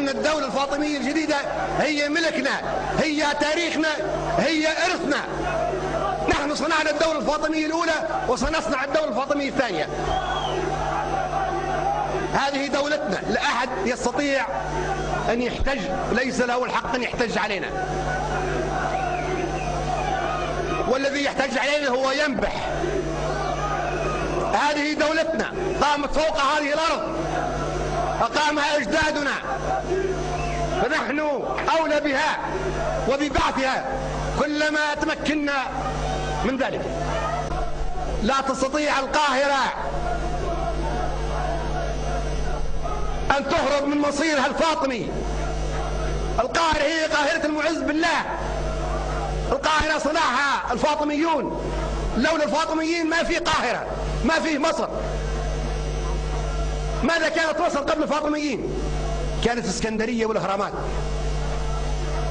لأن الدولة الفاطمية الجديدة هي ملكنا، هي تاريخنا، هي إرثنا. نحن صنعنا الدولة الفاطمية الأولى وسنصنع الدولة الفاطمية الثانية. هذه دولتنا، لا أحد يستطيع أن يحتج، ليس له الحق أن يحتج علينا، والذي يحتج علينا هو ينبح. هذه دولتنا قامت فوق هذه الأرض، أقامها أجدادنا، فنحن أولى بها وببعثها كلما تمكنا من ذلك. لا تستطيع القاهرة أن تهرب من مصيرها الفاطمي. القاهرة هي قاهرة المعز بالله، القاهرة صنعها الفاطميون، لولا الفاطميين ما في قاهرة، ما في مصر. ماذا كانت مصر قبل الفاطميين؟ كانت اسكندرية والأهرامات.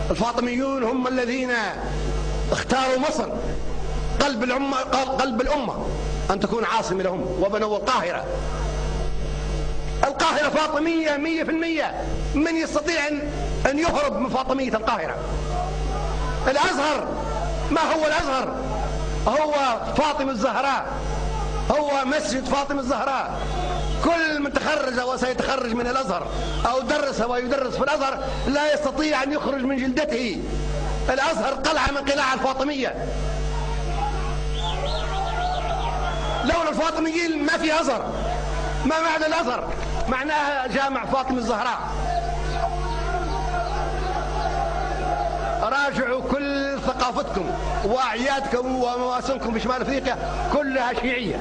الفاطميون هم الذين اختاروا مصر قلب الأمة أن تكون عاصمة لهم، وبنوا القاهرة. القاهرة فاطمية 100%. من يستطيع أن يهرب من فاطمية القاهرة؟ الأزهر، ما هو الأزهر؟ هو فاطمة الزهراء، هو مسجد فاطمة الزهراء. كل من تخرج وسيتخرج من الأزهر أو درس ويدرس في الأزهر لا يستطيع أن يخرج من جلدته. الأزهر قلعة من قلاع الفاطمية. لولا الفاطميين ما في أزهر. ما معنى الأزهر؟ معناها جامع فاطمة الزهراء. راجعوا كل ثقافتكم وأعيادكم ومواسمكم في شمال أفريقيا كلها شيعية.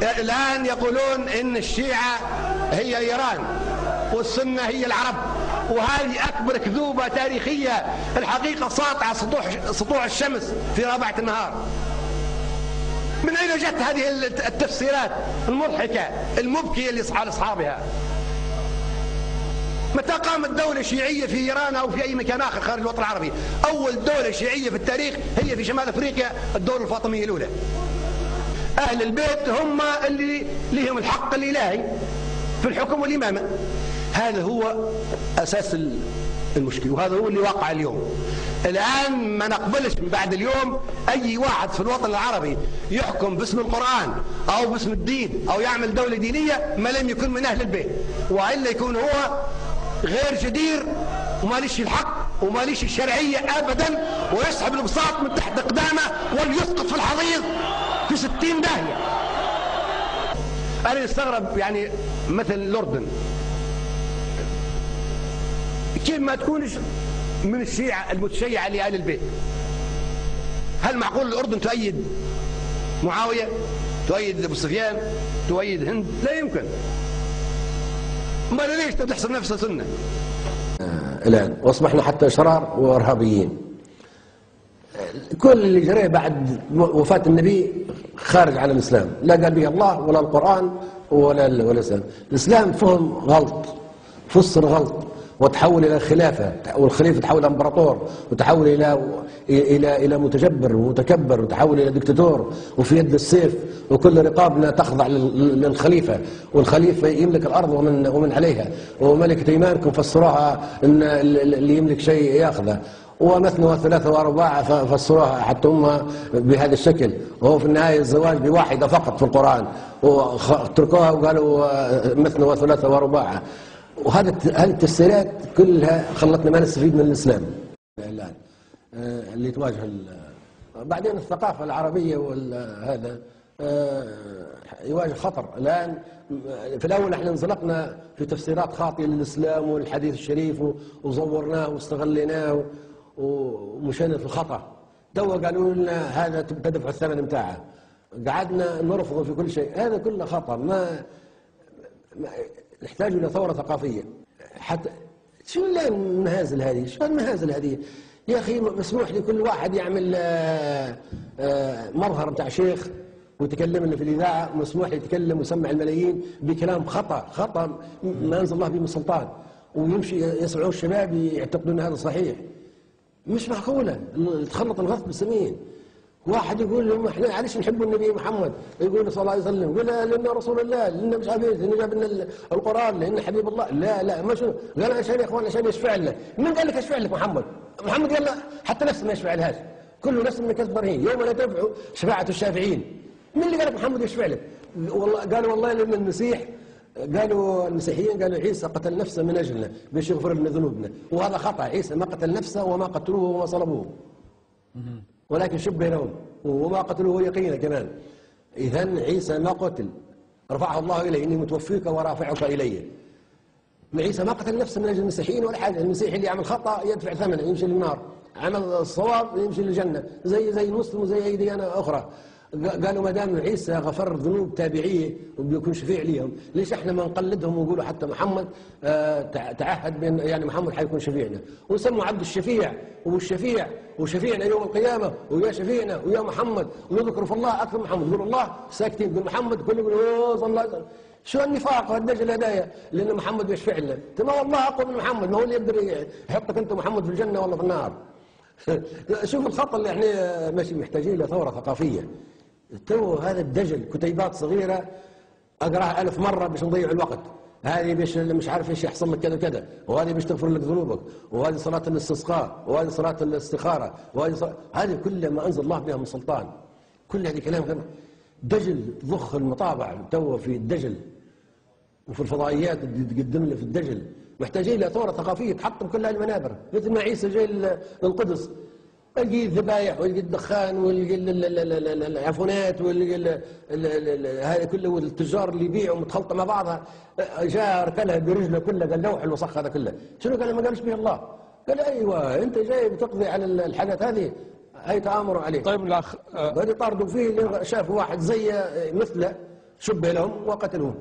الآن يقولون إن الشيعة هي إيران والسنة هي العرب، وهذه أكبر كذوبة تاريخية. الحقيقة ساطعة سطوع الشمس في رابعة النهار. من أين جت هذه التفسيرات المضحكة المبكية لأصحابها؟ متى قامت دولة شيعية في إيران أو في أي مكان آخر خارج الوطن العربي؟ أول دولة شيعية في التاريخ هي في شمال أفريقيا، الدولة الفاطمية الأولى. أهل البيت هم اللي لهم الحق الإلهي في الحكم والإمامة. هذا هو أساس المشكلة، وهذا هو اللي واقع اليوم. الآن ما نقبلش من بعد اليوم أي واحد في الوطن العربي يحكم باسم القرآن أو باسم الدين أو يعمل دولة دينية ما لم يكن من أهل البيت، وإلا يكون هو غير جدير وماليش الحق وماليش الشرعية أبدا، ويسحب البساط من تحت أقدامه وليسقط في الحضيض في 60 داهية. أنا استغرب يعني مثل الأردن كيف ما تكونش من الشيعة المتشيعة لآل البيت. هل معقول الأردن تؤيد معاوية، تؤيد أبو سفيان، تؤيد هند؟ لا يمكن. ما ليش تحسب نفسها سنة؟ الآن واصبحنا حتى أشرار وإرهابيين. كل اللي جريه بعد وفاة النبي خارج عن الإسلام، لا قال به الله ولا القرآن ولا الإسلام. الإسلام فهم غلط، فسر غلط، وتحول إلى خلافة، والخليفة تحول إلى إمبراطور، وتحول إلى متجبر ومتكبر، وتحول إلى دكتاتور وفي يد السيف، وكل رقابنا تخضع للخليفة، والخليفة يملك الأرض ومن عليها، وملكة أيمانكم فسروها إن اللي يملك شيء يأخذه، ومثنى وثلاثة وأرباع فسروها حتى هم بهذا الشكل، وهو في النهاية الزواج بواحدة فقط في القرآن، وتركوها وقالوا مثنى وثلاثة وأرباع. وهذه التفسيرات كلها خلتنا ما نستفيد من الإسلام الآن اللي تواجه. بعدين الثقافة العربية وهذا يواجه خطر الآن. في الأول احنا انزلقنا في تفسيرات خاطئة للإسلام والحديث الشريف وزورناه واستغليناه ومشينا في الخطأ. قالوا لنا هذا تدفع الثمن بتاعه، قعدنا نرفضه في كل شيء. هذا كله خطأ. ما نحتاج إلى ثورة ثقافية. حتى شو المهازل هذه؟ شو المهازل هذه يا أخي؟ مسموح لكل واحد يعمل مظهر بتاع شيخ ويتكلم لنا في الإذاعة، مسموح له يتكلم ويسمع الملايين بكلام خطأ ما أنزل الله به من سلطان، ويمشي يسمعوه الشباب يعتقدون هذا صحيح. مش معقولة تخلط الغث بالسمين. واحد يقول لهم احنا علاش نحب النبي محمد؟ يقول صلى الله عليه وسلم، يقول لأن رسول الله، لأن مش عارف لأن جاب لنا القرآن، لأن حبيب الله. لا ما شنو؟ قال عشان يا اخوان عشان يشفع لنا. من قال لك يشفع لك محمد؟ محمد قال لا، حتى نفسه ما يشفع لهاش. كل نفس من كسب رهين، يوم لا تنفع شفاعة الشافعين. من اللي قال لك محمد يشفع لك؟ والله قالوا والله لأن المسيح، قالوا المسيحيين قالوا عيسى قتل نفسه من أجلنا باش يغفر لنا ذنوبنا، وهذا خطأ. عيسى ما قتل نفسه وما قتلوه وما صلبوه، ولكن شبه لهم وما قتلوه يقينا كمان. إذن عيسى ما قتل، رفعه الله إليه، إني متوفيك ورافعك إلي. عيسى ما قتل نفسه من أجل المسيحيين ولا حاجة. المسيحي اللي يعمل خطأ يدفع ثمنه، يمشي للنار. عمل الصواب يمشي للجنة، زي المسلم وزي أي ديانة أخرى. قالوا ما دام عيسى غفر ذنوب تابعيه وبيكون شفيع ليهم، ليش احنا ما نقلدهم ونقولوا حتى محمد تعهد بان يعني محمد حيكون شفيعنا، ونسموا عبد الشفيع والشفيع وشفيعنا يوم القيامه ويا شفيعنا ويا محمد، ونذكر في الله اكثر محمد. يقول الله ساكتين، يقول محمد، كل يقول صلى الله عليه وسلم. شو النفاق والدجل هدايا؟ لان محمد يشفع لنا. ما والله اقوى من محمد، ما هو اللي يقدر يحطك انت محمد في الجنه ولا في النار. شوف الخطأ اللي احنا ماشي محتاجين له ثوره ثقافيه. تو هذا الدجل كتيبات صغيرة أقرأها 1000 مرة باش نضيع الوقت. هذه باش مش عارف ايش يحصل لك كذا كذا، وهذه باش تغفر لك ذنوبك، وهذه صلاة الاستسقاء، وهذه صلاة الاستخارة، وهذه هذه كلها ما أنزل الله بها من سلطان. كل هذه كلام غير دجل. ضخ المطابع تو في الدجل وفي الفضائيات تقدم له في الدجل. محتاجين له ثورة ثقافية تحطم كل المنابر، مثل ما عيسى جاي للقدس يلقي الذبايح ويلقي الدخان ويلقي العفونات ويلقي هذه كله، والتجار اللي يبيعوا متخلطه مع بعضها. جاء ركلها برجله كلها، قال لوح الوسخ هذا كله. شنو قال؟ ما قالش به الله. قال ايوه انت جاي بتقضي على الحاجات هذه، هي تآمر عليه. طيب الاخ بعد يطاردوا فيه، شافوا واحد زي مثله شبه لهم وقتلوه.